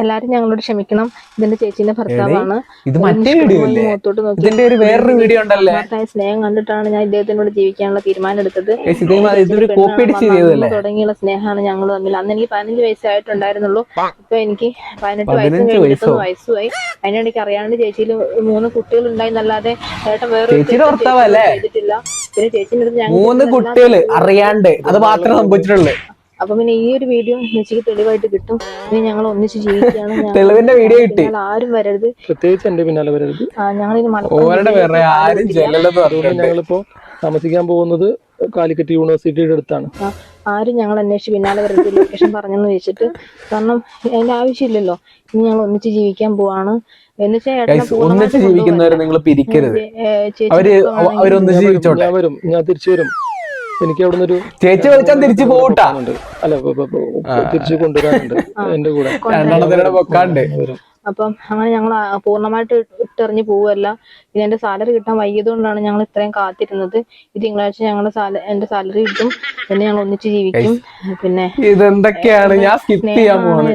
എല്ലാരും ഞങ്ങളോട് ക്ഷമിക്കണം. ഇതെന്റെ ചേച്ചീന്റെ ഭർത്താവാണ്. ഇത് മറ്റേ വീഡിയോ അല്ലേ? ഇതിന്റെ ഒരു വേറൊരു വീഡിയോ ഉണ്ടല്ലേ? സ്നേഹം കണ്ടിട്ടാണ് ഞാൻ ഇദ്ദേഹത്തിനോട് ജീവിക്കാനുള്ള തീരുമാനം എടുത്തത്. തുടങ്ങിയുള്ള സ്നേഹമാണ് ഞങ്ങൾ തമ്മിൽ. അന്ന് എനിക്ക് 15 വയസ്സായിട്ടുണ്ടായിരുന്നുള്ളൂ. ഇപ്പൊ എനിക്ക് 18 വയസ്സും 23 വയസ്സുമായി. അതിനിടയ്ക്ക് അറിയാണ്ട് ചേച്ചിയിൽ 3 കുട്ടികൾ ഉണ്ടായിന്നല്ലാതെ ഏട്ടൻ വേറെ ചെയ്തിട്ടില്ല. പിന്നെ ചേച്ചിന്റെ അടുത്ത് ഞങ്ങൾ 3 കുട്ടികൾ അറിയാണ്ട് അത് മാത്രമേ സംഭവിച്ചിട്ടുള്ളൂ. അപ്പൊ പിന്നെ ഈ ഒരു വീഡിയോ ചേച്ചിക്ക് തെളിവായിട്ട് കിട്ടും. ഇനി ഞങ്ങൾ ഒന്നിച്ച് ജീവിക്കുകയാണ്. തെളിവിന്റെ വീഡിയോ കിട്ടി. ആരും വരരുത്, പ്രത്യേകിച്ച് എന്റെ പിന്നാലെ വരരുത്. ഞങ്ങളിനി ഞങ്ങളിപ്പോ താമസിക്കാൻ പോകുന്നത് കാലിക്കറ്റ് യൂണിവേഴ്സിറ്റിയുടെ അടുത്താണ്. ആരും ഞങ്ങൾ അന്വേഷിച്ച് പിന്നാലെ വരരുത് ലൊക്കേഷൻ പറഞ്ഞെന്ന് വെച്ചിട്ട്. കാരണം അതിന്റെ ആവശ്യമില്ലല്ലോ. ഇനി ഞങ്ങൾ ഒന്നിച്ച് ജീവിക്കാൻ പോവാണ്. ഒന്നിച്ച് ജീവിക്കുന്നവരെ നിങ്ങൾ പിരിക്കരുത്. വരും, ഞാൻ തിരിച്ചു വരും. എനിക്ക് അവിടെ നിന്നൊരു ചേച്ചി വിളിച്ചാൽ തിരിച്ചു പോകട്ടാ. അല്ല, തിരിച്ചു കൊണ്ടുവരാനുണ്ട് എന്റെ കൂടെ. അപ്പം അങ്ങനെ ഞങ്ങൾ പൂർണ്ണമായിട്ട് ഇട്ടെറിഞ്ഞ് പോവല്ല. ഇത് എന്റെ സാലറി കിട്ടാൻ വൈകിയതുകൊണ്ടാണ് ഞങ്ങൾ ഇത്രയും കാത്തിരുന്നത്. ഈ തിങ്കളാഴ്ച എന്റെ സാലറി കിട്ടും. പിന്നെ ഞങ്ങൾ ഒന്നിച്ച് ജീവിക്കും. പിന്നെ ഇതെന്തൊക്കെയാണ് ഞാൻ സ്കിപ്പ് ചെയ്യാൻ പോവാണ്.